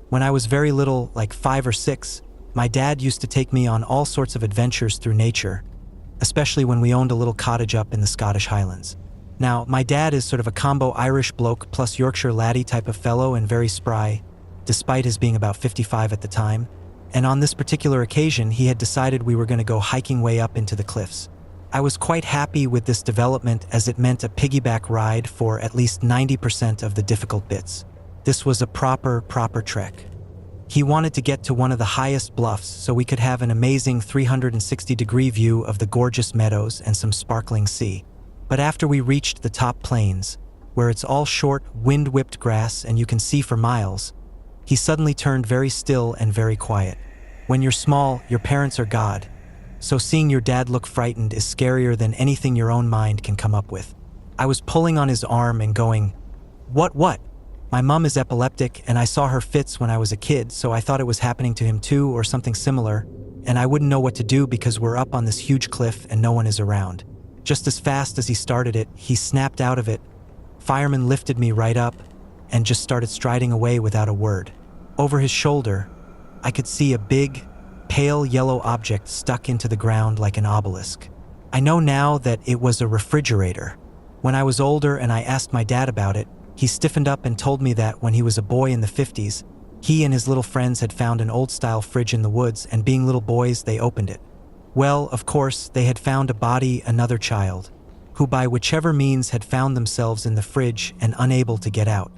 When I was very little, like 5 or 6, my dad used to take me on all sorts of adventures through nature, especially when we owned a little cottage up in the Scottish Highlands. Now, my dad is sort of a combo Irish bloke plus Yorkshire laddie type of fellow and very spry, despite his being about 55 at the time. And on this particular occasion, he had decided we were going to go hiking way up into the cliffs. I was quite happy with this development as it meant a piggyback ride for at least 90% of the difficult bits. This was a proper trek. He wanted to get to one of the highest bluffs so we could have an amazing 360-degree view of the gorgeous meadows and some sparkling sea. But after we reached the top plains, where it's all short, wind-whipped grass and you can see for miles, he suddenly turned very still and very quiet. When you're small, your parents are God, so seeing your dad look frightened is scarier than anything your own mind can come up with. I was pulling on his arm and going, What? My mom is epileptic and I saw her fits when I was a kid, so I thought it was happening to him too or something similar, and I wouldn't know what to do because we're up on this huge cliff and no one is around. Just as fast as he started it, he snapped out of it. Fireman lifted me right up and just started striding away without a word. Over his shoulder, I could see a big, pale yellow object stuck into the ground like an obelisk. I know now that it was a refrigerator. When I was older and I asked my dad about it, he stiffened up and told me that when he was a boy in the 50s, he and his little friends had found an old-style fridge in the woods, and being little boys, they opened it. Well, of course, they had found a body, another child, who by whichever means had found themselves in the fridge and unable to get out.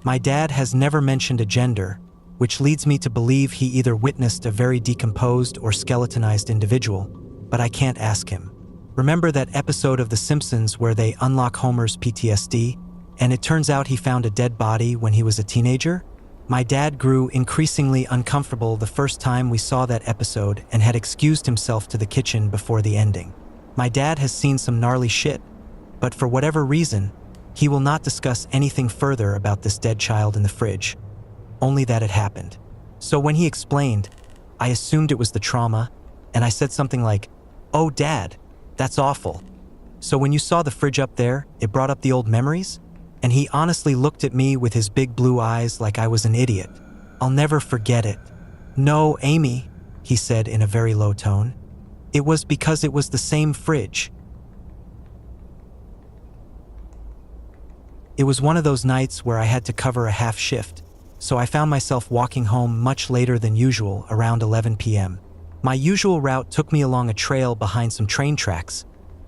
My dad has never mentioned a gender, which leads me to believe he either witnessed a very decomposed or skeletonized individual, but I can't ask him. Remember that episode of The Simpsons where they unlock Homer's PTSD, and it turns out he found a dead body when he was a teenager? My dad grew increasingly uncomfortable the first time we saw that episode and had excused himself to the kitchen before the ending. My dad has seen some gnarly shit, but for whatever reason, he will not discuss anything further about this dead child in the fridge, only that it happened. So when he explained, I assumed it was the trauma, and I said something like, "Oh, Dad, that's awful. So when you saw the fridge up there, it brought up the old memories?" And he honestly looked at me with his big blue eyes like I was an idiot. I'll never forget it. "No, Amy," he said in a very low tone. "It was because it was the same fridge." It was one of those nights where I had to cover a half shift, so I found myself walking home much later than usual, around 11 p.m. My usual route took me along a trail behind some train tracks,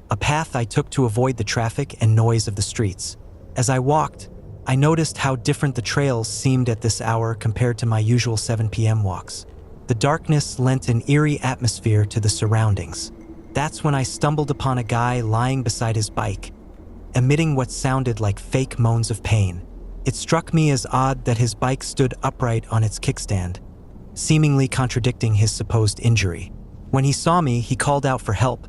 a path I took to avoid the traffic and noise of the streets. As I walked, I noticed how different the trails seemed at this hour compared to my usual 7 p.m. walks. The darkness lent an eerie atmosphere to the surroundings. That's when I stumbled upon a guy lying beside his bike, emitting what sounded like fake moans of pain. It struck me as odd that his bike stood upright on its kickstand, seemingly contradicting his supposed injury. When he saw me, he called out for help,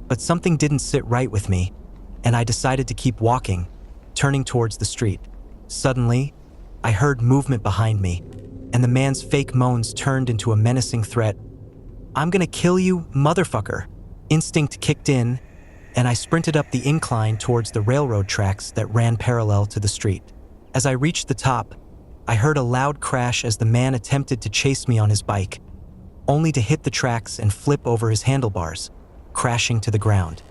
but something didn't sit right with me, and I decided to keep walking, turning towards the street. Suddenly, I heard movement behind me, and the man's fake moans turned into a menacing threat. "I'm gonna kill you, motherfucker." Instinct kicked in, and I sprinted up the incline towards the railroad tracks that ran parallel to the street. As I reached the top, I heard a loud crash as the man attempted to chase me on his bike, only to hit the tracks and flip over his handlebars, crashing to the ground.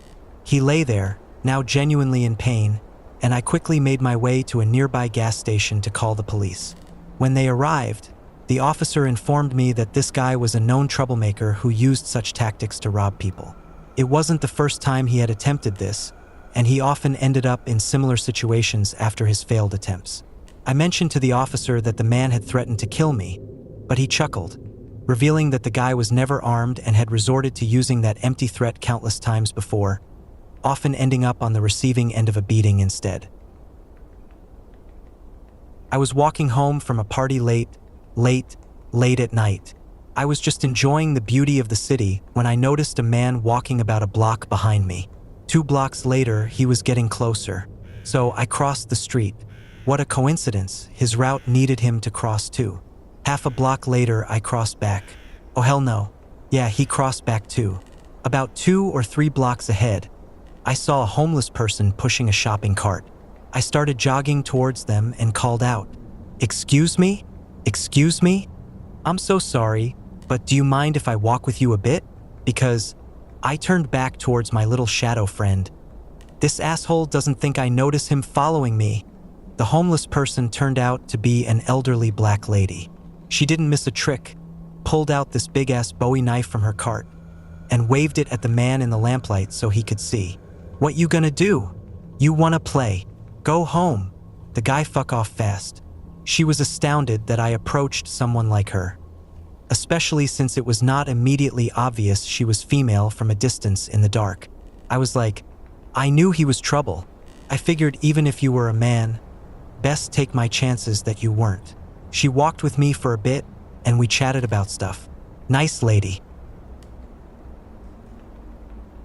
He lay there, now genuinely in pain, and I quickly made my way to a nearby gas station to call the police. When they arrived, the officer informed me that this guy was a known troublemaker who used such tactics to rob people. It wasn't the first time he had attempted this, and he often ended up in similar situations after his failed attempts. I mentioned to the officer that the man had threatened to kill me, but he chuckled, revealing that the guy was never armed and had resorted to using that empty threat countless times before, often ending up on the receiving end of a beating instead. I was walking home from a party late at night. I was just enjoying the beauty of the city when I noticed a man walking about a block behind me. 2 blocks later, he was getting closer, so I crossed the street. What a coincidence, his route needed him to cross too. Half a block later, I crossed back. Oh hell no. Yeah, he crossed back too. About 2 or 3 blocks ahead, I saw a homeless person pushing a shopping cart. I started jogging towards them and called out, "Excuse me?" Excuse me? I'm so sorry, but do you mind if I walk with you a bit? Because I turned back towards my little shadow friend. This asshole doesn't think I notice him following me. The homeless person turned out to be an elderly black lady. She didn't miss a trick, pulled out this big-ass Bowie knife from her cart, and waved it at the man in the lamplight so he could see. What you gonna do? You wanna play? Go home. The guy fuck off fast. She was astounded that I approached someone like her, especially since it was not immediately obvious she was female from a distance in the dark. I was like, I knew he was trouble. I figured even if you were a man, best take my chances that you weren't. She walked with me for a bit, and we chatted about stuff. Nice lady.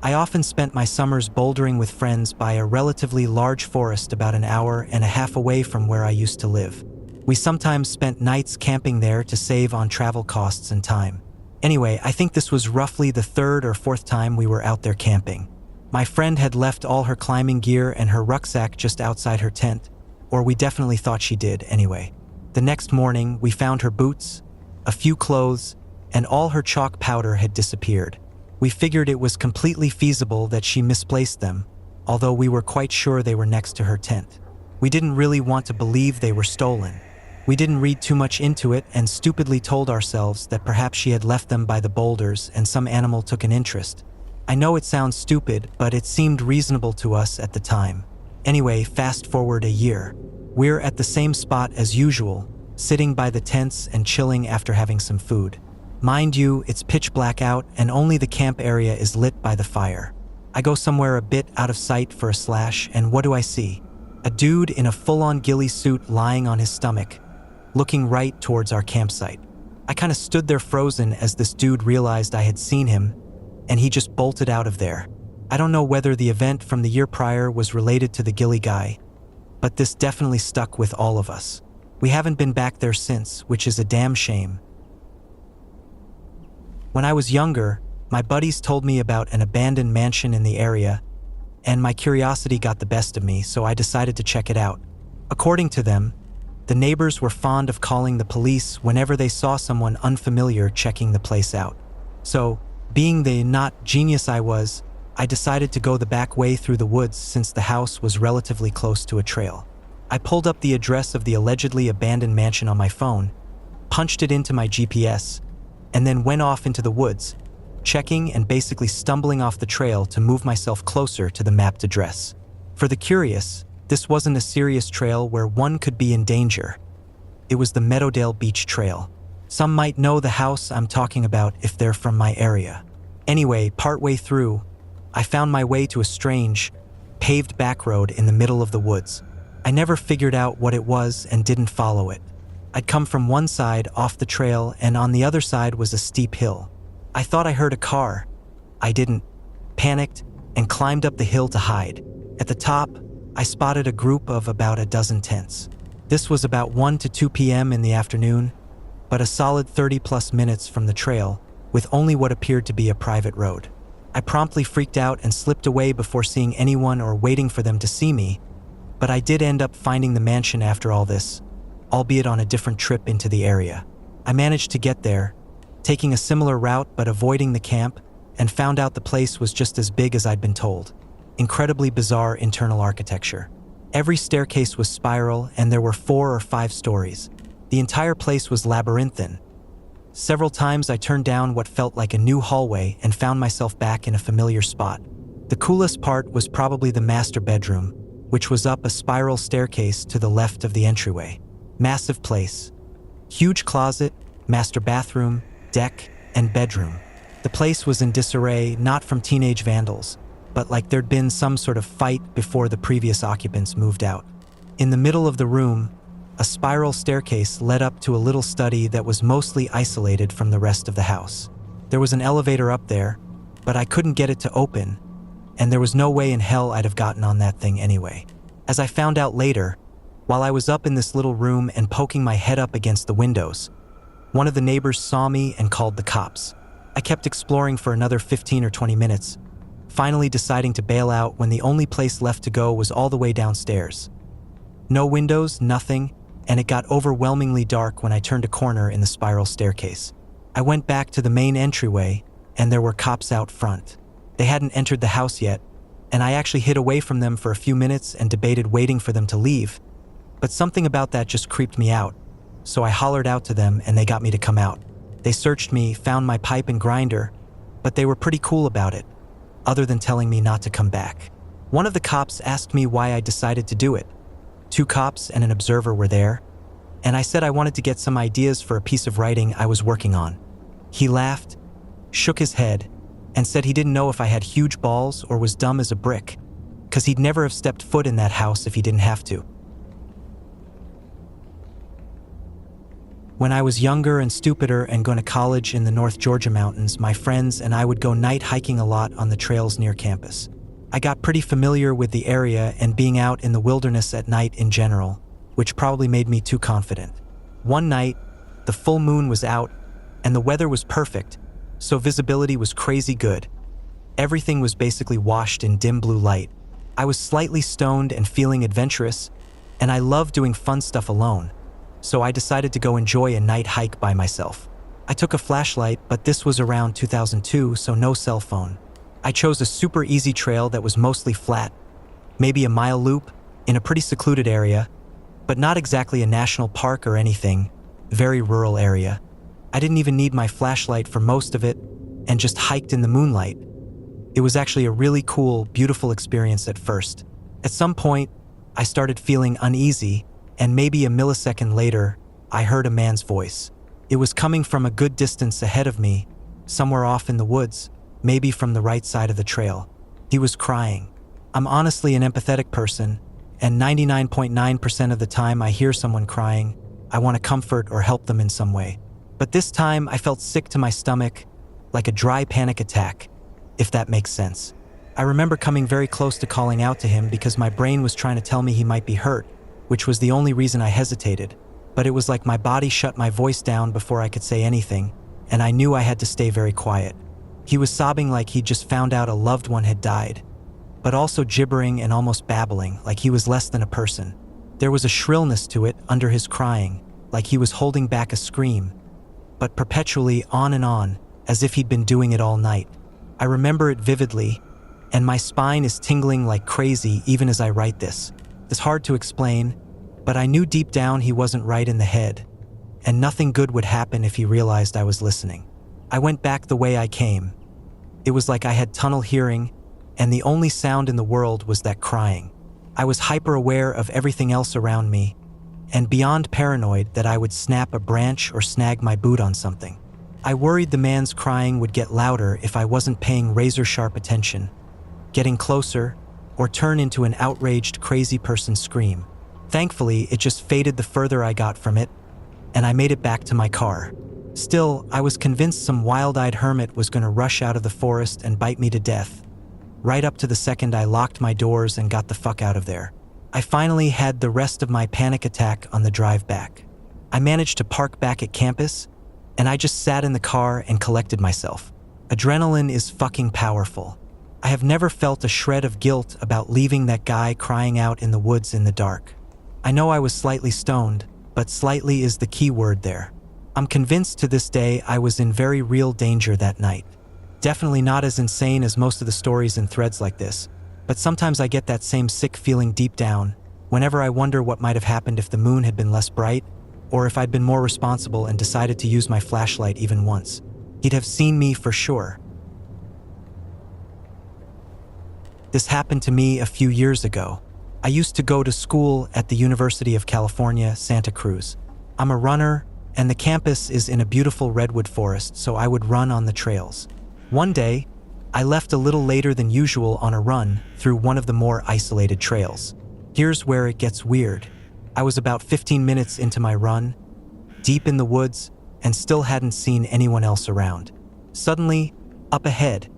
I often spent my summers bouldering with friends by a relatively large forest about an hour and a half away from where I used to live. We sometimes spent nights camping there to save on travel costs and time. Anyway, I think this was roughly the third or fourth time we were out there camping. My friend had left all her climbing gear and her rucksack just outside her tent, or we definitely thought she did anyway. The next morning, we found her boots, a few clothes, and all her chalk powder had disappeared. We figured it was completely feasible that she misplaced them, although we were quite sure they were next to her tent. We didn't really want to believe they were stolen. We didn't read too much into it and stupidly told ourselves that perhaps she had left them by the boulders and some animal took an interest. I know it sounds stupid, but it seemed reasonable to us at the time. Anyway, fast forward a year. We're at the same spot as usual, sitting by the tents and chilling after having some food. Mind you, it's pitch black out and only the camp area is lit by the fire. I go somewhere a bit out of sight for a slash, and what do I see? A dude in a full-on ghillie suit lying on his stomach, looking right towards our campsite. I kind of stood there frozen as this dude realized I had seen him, and he just bolted out of there. I don't know whether the event from the year prior was related to the ghillie guy, but this definitely stuck with all of us. We haven't been back there since, which is a damn shame. When I was younger, my buddies told me about an abandoned mansion in the area, and my curiosity got the best of me, so I decided to check it out. According to them, the neighbors were fond of calling the police whenever they saw someone unfamiliar checking the place out. So, being the not genius I was, I decided to go the back way through the woods since the house was relatively close to a trail. I pulled up the address of the allegedly abandoned mansion on my phone, punched it into my GPS, and then went off into the woods, checking and basically stumbling off the trail to move myself closer to the mapped address. For the curious, this wasn't a serious trail where one could be in danger. It was the Meadowdale Beach Trail. Some might know the house I'm talking about if they're from my area. Anyway, partway through, I found my way to a strange, paved back road in the middle of the woods. I never figured out what it was and didn't follow it. I'd come from one side off the trail and on the other side was a steep hill. I thought I heard a car. I didn't. Panicked and climbed up the hill to hide. At the top, I spotted a group of about a dozen tents. This was about 1 to 2 p.m. in the afternoon, but a solid 30+ minutes from the trail, with only what appeared to be a private road. I promptly freaked out and slipped away before seeing anyone or waiting for them to see me, but I did end up finding the mansion after all this, albeit on a different trip into the area. I managed to get there, taking a similar route but avoiding the camp, and found out the place was just as big as I'd been told. Incredibly bizarre internal architecture. Every staircase was spiral and there were 4 or 5 stories. The entire place was labyrinthine. Several times I turned down what felt like a new hallway and found myself back in a familiar spot. The coolest part was probably the master bedroom, which was up a spiral staircase to the left of the entryway. Massive place. Huge closet, master bathroom, deck, and bedroom. The place was in disarray, not from teenage vandals, but like there'd been some sort of fight before the previous occupants moved out. In the middle of the room, a spiral staircase led up to a little study that was mostly isolated from the rest of the house. There was an elevator up there, but I couldn't get it to open, and there was no way in hell I'd have gotten on that thing anyway. As I found out later, while I was up in this little room and poking my head up against the windows, one of the neighbors saw me and called the cops. I kept exploring for another 15 or 20 minutes, finally deciding to bail out when the only place left to go was all the way downstairs. No windows, nothing, and it got overwhelmingly dark when I turned a corner in the spiral staircase. I went back to the main entryway, and there were cops out front. They hadn't entered the house yet, and I actually hid away from them for a few minutes and debated waiting for them to leave, but something about that just creeped me out, so I hollered out to them and they got me to come out. They searched me, found my pipe and grinder, but they were pretty cool about it, other than telling me not to come back. One of the cops asked me why I decided to do it. 2 cops and an observer were there, and I said I wanted to get some ideas for a piece of writing I was working on. He laughed, shook his head, and said he didn't know if I had huge balls or was dumb as a brick, because he'd never have stepped foot in that house if he didn't have to. When I was younger and stupider and going to college in the North Georgia mountains, my friends and I would go night hiking a lot on the trails near campus. I got pretty familiar with the area and being out in the wilderness at night in general, which probably made me too confident. One night, the full moon was out and the weather was perfect, so visibility was crazy good. Everything was basically washed in dim blue light. I was slightly stoned and feeling adventurous, and I love doing fun stuff alone, so I decided to go enjoy a night hike by myself. I took a flashlight, but this was around 2002, so no cell phone. I chose a super easy trail that was mostly flat, maybe a mile loop, in a pretty secluded area, but not exactly a national park or anything, very rural area. I didn't even need my flashlight for most of it, and just hiked in the moonlight. It was actually a really cool, beautiful experience at first. At some point, I started feeling uneasy, and maybe a millisecond later, I heard a man's voice. It was coming from a good distance ahead of me, somewhere off in the woods, maybe from the right side of the trail. He was crying. I'm honestly an empathetic person, and 99.9% of the time I hear someone crying, I want to comfort or help them in some way. But this time I felt sick to my stomach, like a dry panic attack, if that makes sense. I remember coming very close to calling out to him because my brain was trying to tell me he might be hurt, which was the only reason I hesitated. But it was like my body shut my voice down before I could say anything, and I knew I had to stay very quiet. He was sobbing like he'd just found out a loved one had died, but also gibbering and almost babbling like he was less than a person. There was a shrillness to it under his crying, like he was holding back a scream, but perpetually on and on, as if he'd been doing it all night. I remember it vividly, and my spine is tingling like crazy even as I write this. It's hard to explain, but I knew deep down he wasn't right in the head, and nothing good would happen if he realized I was listening. I went back the way I came. It was like I had tunnel hearing, and the only sound in the world was that crying. I was hyper-aware of everything else around me, and beyond paranoid that I would snap a branch or snag my boot on something. I worried the man's crying would get louder if I wasn't paying razor-sharp attention, getting closer, or turn into an outraged, crazy person scream. Thankfully, it just faded the further I got from it, and I made it back to my car. Still, I was convinced some wild-eyed hermit was going to rush out of the forest and bite me to death, right up to the second I locked my doors and got the fuck out of there. I finally had the rest of my panic attack on the drive back. I managed to park back at campus, and I just sat in the car and collected myself. Adrenaline is fucking powerful. I have never felt a shred of guilt about leaving that guy crying out in the woods in the dark. I know I was slightly stoned, but slightly is the key word there. I'm convinced to this day I was in very real danger that night. Definitely not as insane as most of the stories in threads like this, but sometimes I get that same sick feeling deep down whenever I wonder what might have happened if the moon had been less bright, or if I'd been more responsible and decided to use my flashlight even once. He'd have seen me for sure. This happened to me a few years ago. I used to go to school at the University of California, Santa Cruz. I'm a runner, and the campus is in a beautiful redwood forest, so I would run on the trails. One day, I left a little later than usual on a run through one of the more isolated trails. Here's where it gets weird. I was about 15 minutes into my run, deep in the woods, and still hadn't seen anyone else around. Suddenly, up ahead,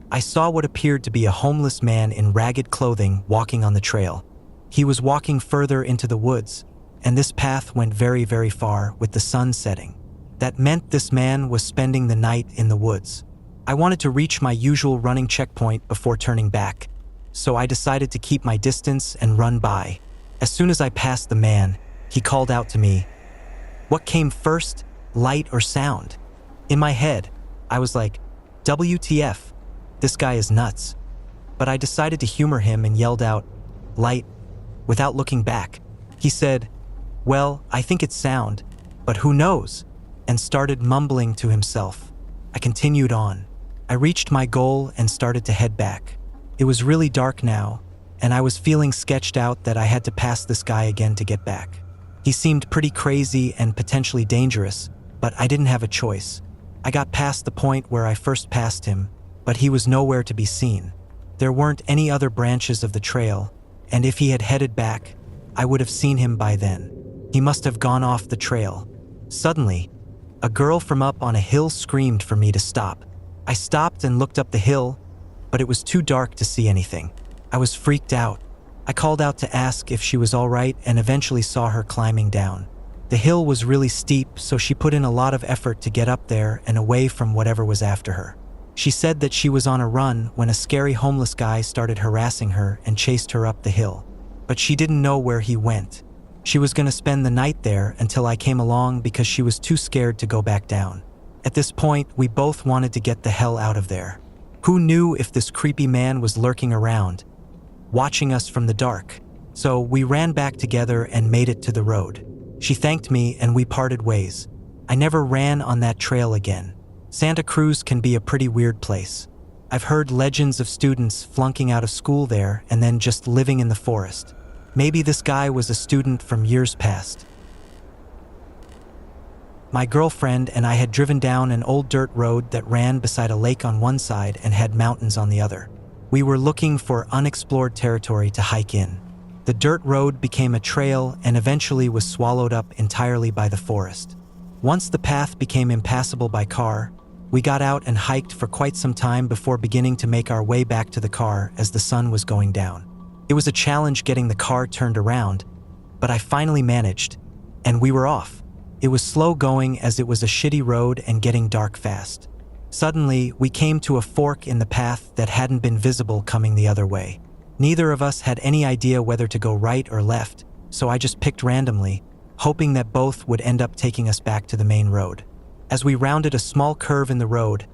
I saw what appeared to be a homeless man in ragged clothing walking on the trail. He was walking further into the woods, and this path went very, very far with the sun setting. That meant this man was spending the night in the woods. I wanted to reach my usual running checkpoint before turning back, so I decided to keep my distance and run by. As soon as I passed the man, He called out to me, "What came first, light or sound?" In my head, I was like, WTF, this guy is nuts. But I decided to humor him and yelled out, "Light," without looking back. He said, "Well, I think it's sound, but who knows?" and started mumbling to himself. I continued on. I reached my goal and started to head back. It was really dark now, and I was feeling sketched out that I had to pass this guy again to get back. He seemed pretty crazy and potentially dangerous, but I didn't have a choice. I got past the point where I first passed him, but he was nowhere to be seen. There weren't any other branches of the trail, and if he had headed back, I would have seen him by then. He must have gone off the trail. Suddenly, a girl from up on a hill screamed for me to stop. I stopped and looked up the hill, but it was too dark to see anything. I was freaked out. I called out to ask if she was all right and eventually saw her climbing down. The hill was really steep, so she put in a lot of effort to get up there and away from whatever was after her. She said that she was on a run when a scary homeless guy started harassing her and chased her up the hill. But she didn't know where he went. She was going to spend the night there until I came along because she was too scared to go back down. At this point, we both wanted to get the hell out of there. Who knew if this creepy man was lurking around, watching us from the dark? So we ran back together and made it to the road. She thanked me and we parted ways. I never ran on that trail again. Santa Cruz can be a pretty weird place. I've heard legends of students flunking out of school there and then just living in the forest. Maybe this guy was a student from years past. My girlfriend and I had driven down an old dirt road that ran beside a lake on one side and had mountains on the other. We were looking for unexplored territory to hike in. The dirt road became a trail and eventually was swallowed up entirely by the forest. Once the path became impassable by car, we got out and hiked for quite some time before beginning to make our way back to the car as the sun was going down. It was a challenge getting the car turned around, but I finally managed, and we were off. It was slow going as it was a shitty road and getting dark fast. Suddenly, we came to a fork in the path that hadn't been visible coming the other way. Neither of us had any idea whether to go right or left, so I just picked randomly, hoping that both would end up taking us back to the main road. As we rounded a small curve in the road,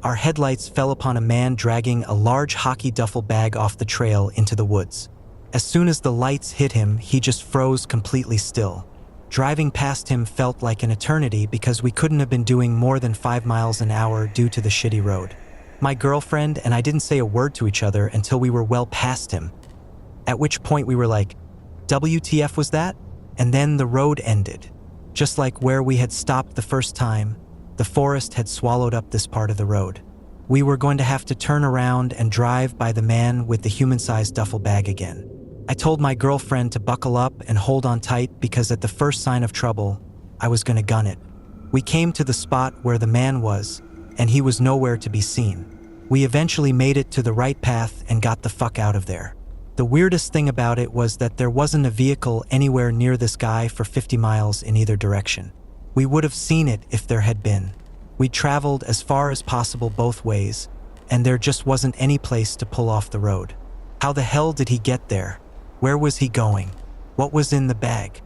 our headlights fell upon a man dragging a large hockey duffel bag off the trail into the woods. As soon as the lights hit him, he just froze completely still. Driving past him felt like an eternity because we couldn't have been doing more than 5 miles an hour due to the shitty road. My girlfriend and I didn't say a word to each other until we were well past him, at which point we were like, WTF was that? And then the road ended. Just like where we had stopped the first time, the forest had swallowed up this part of the road. We were going to have to turn around and drive by the man with the human-sized duffel bag again. I told my girlfriend to buckle up and hold on tight because at the first sign of trouble, I was going to gun it. We came to the spot where the man was, and he was nowhere to be seen. We eventually made it to the right path and got the fuck out of there. The weirdest thing about it was that there wasn't a vehicle anywhere near this guy for 50 miles in either direction. We would have seen it if there had been. We traveled as far as possible both ways, and there just wasn't any place to pull off the road. How the hell did he get there? Where was he going? What was in the bag?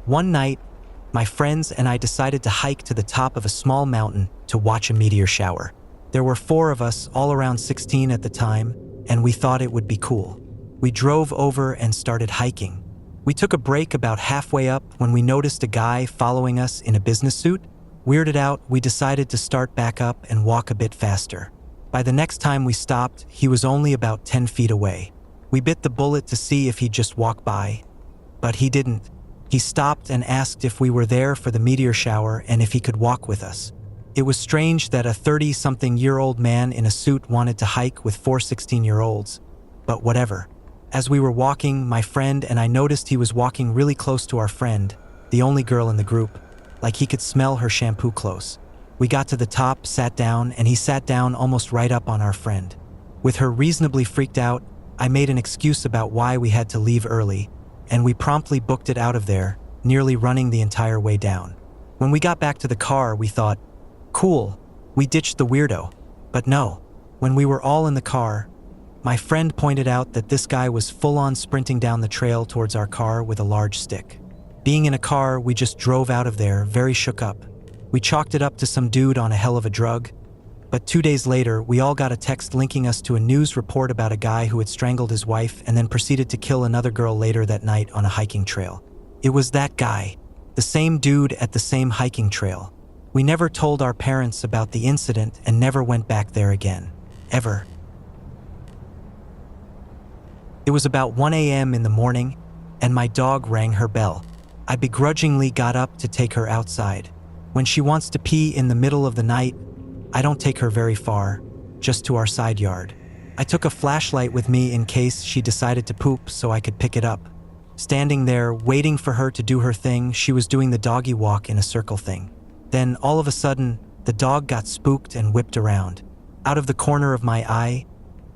One night, my friends and I decided to hike to the top of a small mountain to watch a meteor shower. There were 4 of us, all around 16 at the time, and we thought it would be cool. We drove over and started hiking. We took a break about halfway up when we noticed a guy following us in a business suit. Weirded out, we decided to start back up and walk a bit faster. By the next time we stopped, he was only about 10 feet away. We bit the bullet to see if he'd just walk by, but he didn't. He stopped and asked if we were there for the meteor shower and if he could walk with us. It was strange that a 30-something-year-old man in a suit wanted to hike with 4 16-year-olds, but whatever. As we were walking, my friend and I noticed he was walking really close to our friend, the only girl in the group, like he could smell her shampoo close. We got to the top, sat down, and he sat down almost right up on our friend. With her reasonably freaked out, I made an excuse about why we had to leave early, and we promptly booked it out of there, nearly running the entire way down. When we got back to the car, we thought, cool, we ditched the weirdo. But no, when we were all in the car, my friend pointed out that this guy was full-on sprinting down the trail towards our car with a large stick. Being in a car, we just drove out of there, very shook up. We chalked it up to some dude on a hell of a drug. But 2 days later, we all got a text linking us to a news report about a guy who had strangled his wife and then proceeded to kill another girl later that night on a hiking trail. It was that guy, the same dude at the same hiking trail. We never told our parents about the incident and never went back there again. Ever. It was about 1 a.m. in the morning, and my dog rang her bell. I begrudgingly got up to take her outside. When she wants to pee in the middle of the night, I don't take her very far, just to our side yard. I took a flashlight with me in case she decided to poop so I could pick it up. Standing there, waiting for her to do her thing, she was doing the doggy walk in a circle thing. Then, all of a sudden, the dog got spooked and whipped around. Out of the corner of my eye,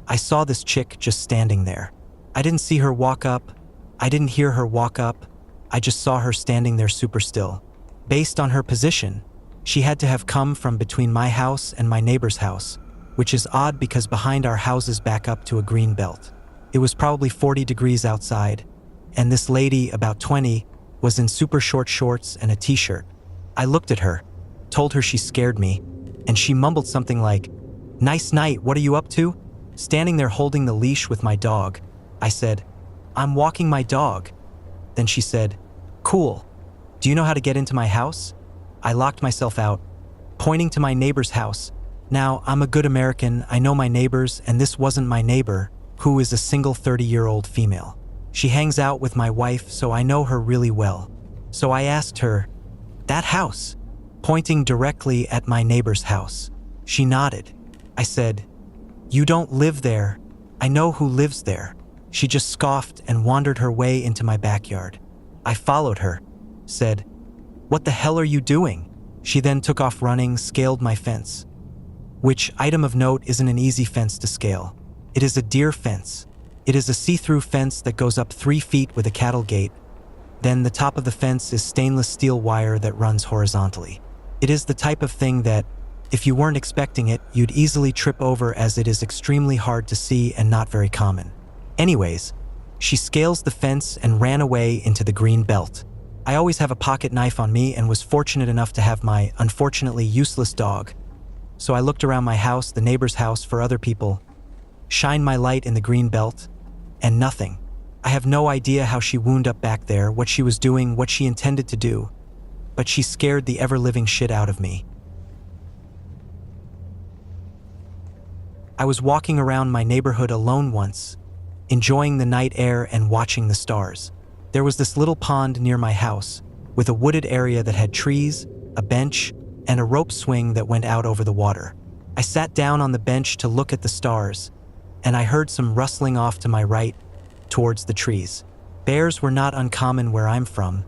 I saw this chick just standing there. I didn't see her walk up. I didn't hear her walk up. I just saw her standing there super still. Based on her position, she had to have come from between my house and my neighbor's house, which is odd because behind our houses back up to a green belt. It was probably 40 degrees outside, and this lady, about 20, was in super short shorts and a t-shirt. I looked at her, told her she scared me, and she mumbled something like, "Nice night, what are you up to?" Standing there holding the leash with my dog, I said, "I'm walking my dog." Then she said, "Cool. Do you know how to get into my house?" I locked myself out, pointing to my neighbor's house. Now, I'm a good American, I know my neighbors, and this wasn't my neighbor, who is a single 30-year-old female. She hangs out with my wife, so I know her really well. So I asked her, "That house?" pointing directly at my neighbor's house. She nodded. I said, "You don't live there. I know who lives there." She just scoffed and wandered her way into my backyard. I followed her, said, "What the hell are you doing?" She then took off running, scaled my fence. Which, item of note, isn't an easy fence to scale. It is a deer fence. It is a see-through fence that goes up 3 feet with a cattle gate. Then the top of the fence is stainless steel wire that runs horizontally. It is the type of thing that, if you weren't expecting it, you'd easily trip over, as it is extremely hard to see and not very common. Anyways, she scales the fence and ran away into the green belt. I always have a pocket knife on me and was fortunate enough to have my, unfortunately, useless dog. So I looked around my house, the neighbor's house, for other people, shined my light in the green belt, and nothing. I have no idea how she wound up back there, what she was doing, what she intended to do, but she scared the ever-living shit out of me. I was walking around my neighborhood alone once, enjoying the night air and watching the stars. There was this little pond near my house, with a wooded area that had trees, a bench, and a rope swing that went out over the water. I sat down on the bench to look at the stars, and I heard some rustling off to my right, towards the trees. Bears were not uncommon where I'm from,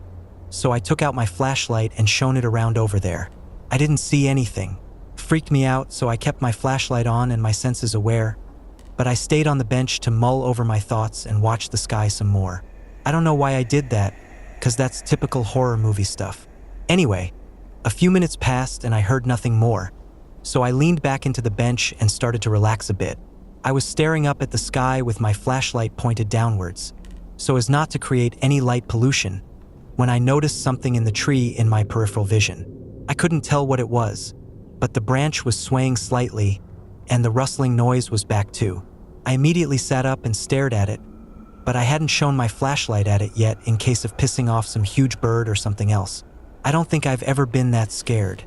so I took out my flashlight and shone it around over there. I didn't see anything. Freaked me out, so I kept my flashlight on and my senses aware, but I stayed on the bench to mull over my thoughts and watch the sky some more. I don't know why I did that, because that's typical horror movie stuff. Anyway, a few minutes passed and I heard nothing more, so I leaned back into the bench and started to relax a bit. I was staring up at the sky with my flashlight pointed downwards, so as not to create any light pollution, when I noticed something in the tree in my peripheral vision. I couldn't tell what it was, but the branch was swaying slightly, and the rustling noise was back too. I immediately sat up and stared at it, but I hadn't shown my flashlight at it yet in case of pissing off some huge bird or something else. I don't think I've ever been that scared.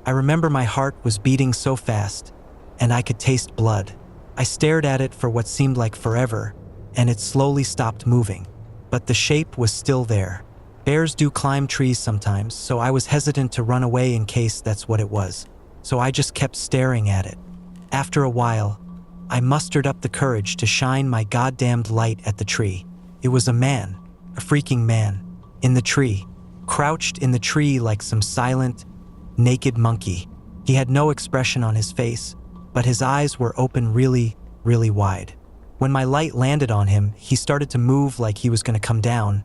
I remember my heart was beating so fast, and I could taste blood. I stared at it for what seemed like forever, and it slowly stopped moving. But the shape was still there. Bears do climb trees sometimes, so I was hesitant to run away in case that's what it was. So I just kept staring at it. After a while, I mustered up the courage to shine my goddamned light at the tree. It was a man, a freaking man, in the tree, crouched in the tree like some silent, naked monkey. He had no expression on his face, but his eyes were open really, really wide. When my light landed on him, he started to move like he was going to come down,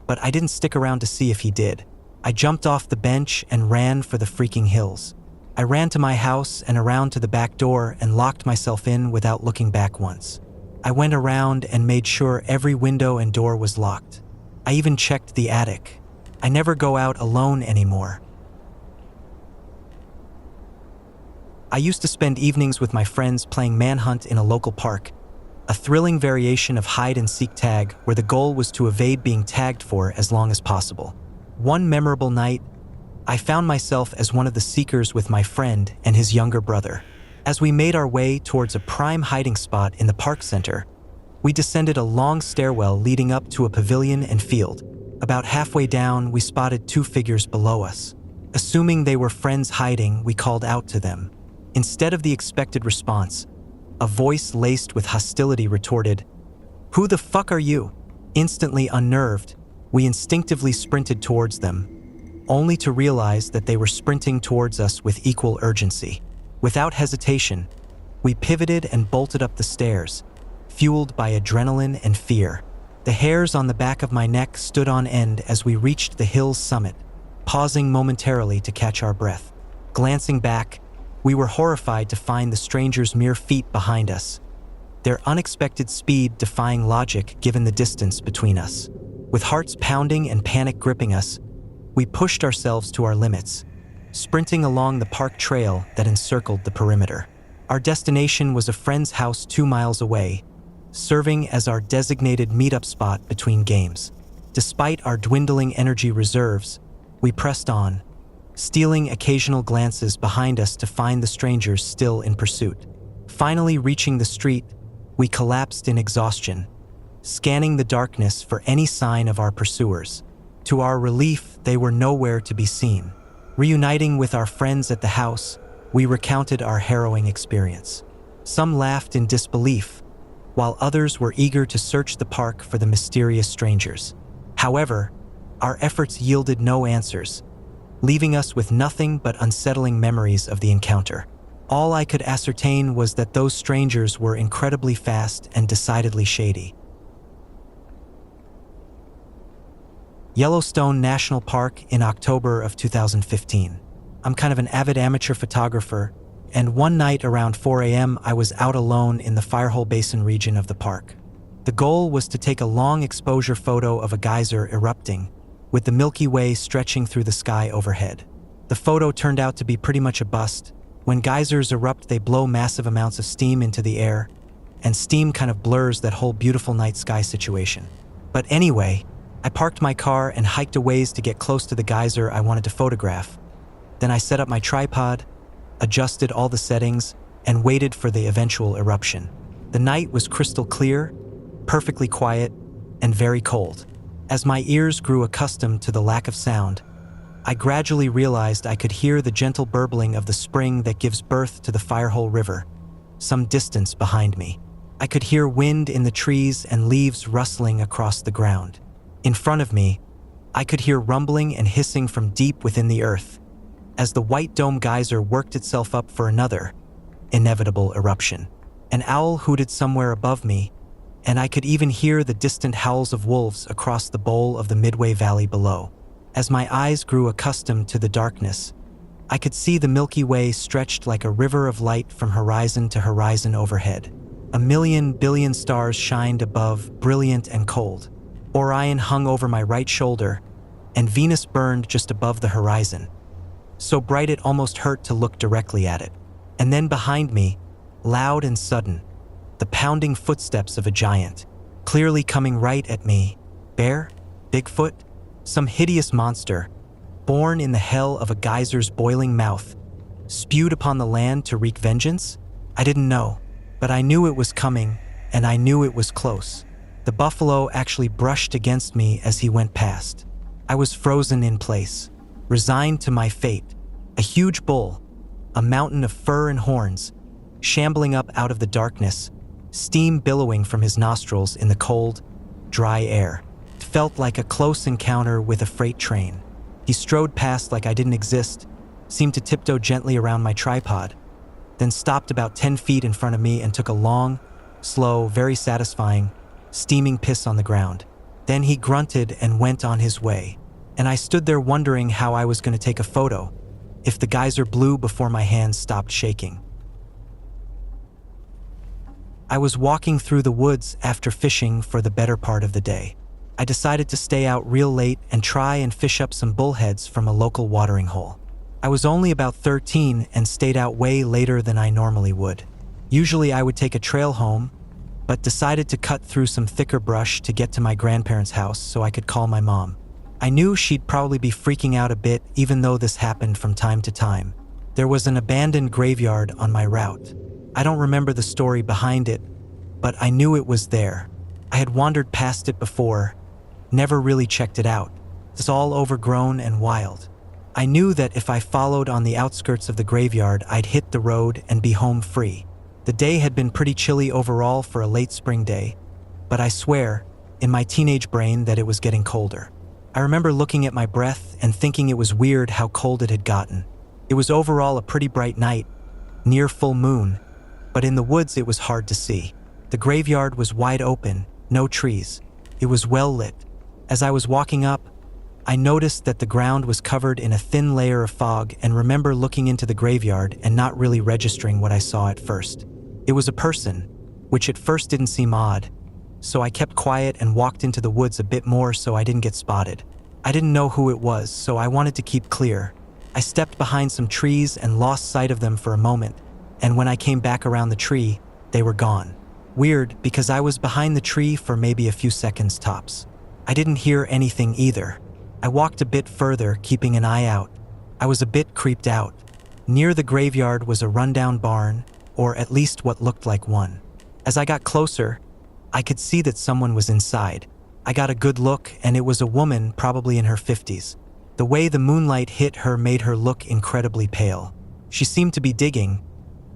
but I didn't stick around to see if he did. I jumped off the bench and ran for the freaking hills. I ran to my house and around to the back door and locked myself in without looking back once. I went around and made sure every window and door was locked. I even checked the attic. I never go out alone anymore. I used to spend evenings with my friends playing manhunt in a local park, a thrilling variation of hide-and-seek tag where the goal was to evade being tagged for as long as possible. One memorable night, I found myself as one of the seekers with my friend and his younger brother. As we made our way towards a prime hiding spot in the park center, we descended a long stairwell leading up to a pavilion and field. About halfway down, we spotted two figures below us. Assuming they were friends hiding, we called out to them. Instead of the expected response, a voice laced with hostility retorted, "Who the fuck are you?" Instantly unnerved, we instinctively sprinted towards them, only to realize that they were sprinting towards us with equal urgency. Without hesitation, we pivoted and bolted up the stairs, fueled by adrenaline and fear. The hairs on the back of my neck stood on end as we reached the hill's summit, pausing momentarily to catch our breath. Glancing back, we were horrified to find the strangers mere feet behind us, their unexpected speed defying logic given the distance between us. With hearts pounding and panic gripping us, we pushed ourselves to our limits, sprinting along the park trail that encircled the perimeter. Our destination was a friend's house 2 miles away, serving as our designated meetup spot between games. Despite our dwindling energy reserves, we pressed on, stealing occasional glances behind us to find the strangers still in pursuit. Finally reaching the street, we collapsed in exhaustion, scanning the darkness for any sign of our pursuers. To our relief, they were nowhere to be seen. Reuniting with our friends at the house, we recounted our harrowing experience. Some laughed in disbelief, while others were eager to search the park for the mysterious strangers. However, our efforts yielded no answers, leaving us with nothing but unsettling memories of the encounter. All I could ascertain was that those strangers were incredibly fast and decidedly shady. Yellowstone National Park in October of 2015. I'm kind of an avid amateur photographer, and one night around 4 a.m. I was out alone in the Firehole Basin region of the park. The goal was to take a long exposure photo of a geyser erupting, with the Milky Way stretching through the sky overhead. The photo turned out to be pretty much a bust. When geysers erupt, they blow massive amounts of steam into the air, and steam kind of blurs that whole beautiful night sky situation. But anyway, I parked my car and hiked a ways to get close to the geyser I wanted to photograph. Then I set up my tripod, adjusted all the settings, and waited for the eventual eruption. The night was crystal clear, perfectly quiet, and very cold. As my ears grew accustomed to the lack of sound, I gradually realized I could hear the gentle burbling of the spring that gives birth to the Firehole River, some distance behind me. I could hear wind in the trees and leaves rustling across the ground. In front of me, I could hear rumbling and hissing from deep within the earth, as the White Dome geyser worked itself up for another inevitable eruption. An owl hooted somewhere above me, and I could even hear the distant howls of wolves across the bowl of the Midway Valley below. As my eyes grew accustomed to the darkness, I could see the Milky Way stretched like a river of light from horizon to horizon overhead. 1 billion stars shined above, brilliant and cold. Orion hung over my right shoulder, and Venus burned just above the horizon, so bright it almost hurt to look directly at it. And then behind me, loud and sudden, the pounding footsteps of a giant, clearly coming right at me. Bear? Bigfoot? Some hideous monster, born in the hell of a geyser's boiling mouth, spewed upon the land to wreak vengeance? I didn't know, but I knew it was coming, and I knew it was close. The buffalo actually brushed against me as he went past. I was frozen in place, resigned to my fate. A huge bull, a mountain of fur and horns, shambling up out of the darkness, steam billowing from his nostrils in the cold, dry air. It felt like a close encounter with a freight train. He strode past like I didn't exist, seemed to tiptoe gently around my tripod, then stopped about 10 feet in front of me and took a long, slow, very satisfying, steaming piss on the ground. Then he grunted and went on his way, and I stood there wondering how I was going to take a photo if the geyser blew before my hands stopped shaking. I was walking through the woods after fishing for the better part of the day. I decided to stay out real late and try and fish up some bullheads from a local watering hole. I was only about 13 and stayed out way later than I normally would. Usually I would take a trail home, but decided to cut through some thicker brush to get to my grandparents' house so I could call my mom. I knew she'd probably be freaking out a bit, even though this happened from time to time. There was an abandoned graveyard on my route. I don't remember the story behind it, but I knew it was there. I had wandered past it before, never really checked it out. It's all overgrown and wild. I knew that if I followed on the outskirts of the graveyard, I'd hit the road and be home free. The day had been pretty chilly overall for a late spring day, but I swear, in my teenage brain, that it was getting colder. I remember looking at my breath and thinking it was weird how cold it had gotten. It was overall a pretty bright night, near full moon, but in the woods it was hard to see. The graveyard was wide open, no trees. It was well lit. As I was walking up, I noticed that the ground was covered in a thin layer of fog and remember looking into the graveyard and not really registering what I saw at first. It was a person, which at first didn't seem odd, so I kept quiet and walked into the woods a bit more so I didn't get spotted. I didn't know who it was, so I wanted to keep clear. I stepped behind some trees and lost sight of them for a moment, and when I came back around the tree, they were gone. Weird, because I was behind the tree for maybe a few seconds tops. I didn't hear anything either. I walked a bit further, keeping an eye out. I was a bit creeped out. Near the graveyard was a rundown barn, or at least what looked like one. As I got closer, I could see that someone was inside. I got a good look, and it was a woman, probably in her 50s. The way the moonlight hit her made her look incredibly pale. She seemed to be digging,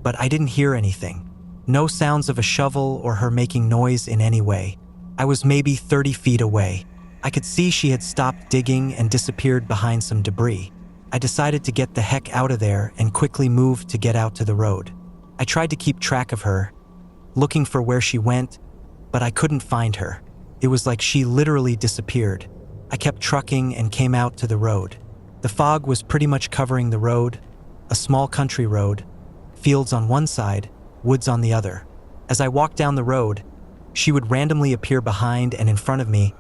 but I didn't hear anything. No sounds of a shovel or her making noise in any way. I was maybe 30 feet away. I could see she had stopped digging and disappeared behind some debris. I decided to get the heck out of there and quickly moved to get out to the road. I tried to keep track of her, looking for where she went, but I couldn't find her. It was like she literally disappeared. I kept trucking and came out to the road. The fog was pretty much covering the road, a small country road, fields on one side, woods on the other. As I walked down the road, she would randomly appear behind and in front of me,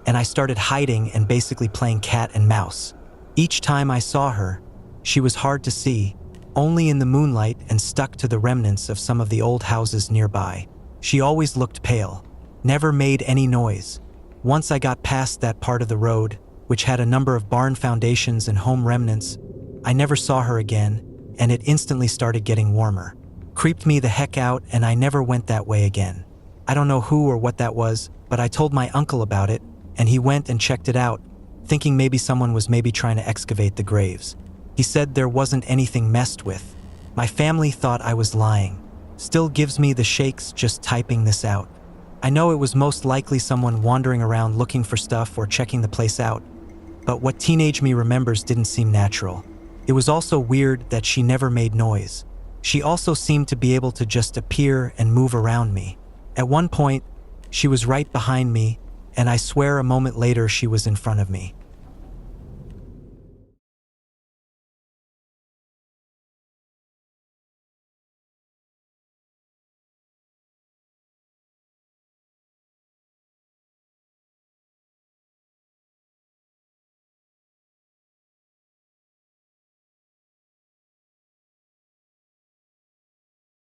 and I started hiding and basically playing cat and mouse. Each time I saw her, she was hard to see, only in the moonlight and stuck to the remnants of some of the old houses nearby. She always looked pale, never made any noise. Once I got past that part of the road, which had a number of barn foundations and home remnants, I never saw her again, and it instantly started getting warmer. Creeped me the heck out, and I never went that way again. I don't know who or what that was, but I told my uncle about it, and he went and checked it out, thinking maybe someone was trying to excavate the graves. He said there wasn't anything messed with. My family thought I was lying. Still gives me the shakes just typing this out. I know it was most likely someone wandering around looking for stuff or checking the place out, but what teenage me remembers didn't seem natural. It was also weird that she never made noise. She also seemed to be able to just appear and move around me. At one point, she was right behind me, and I swear a moment later she was in front of me.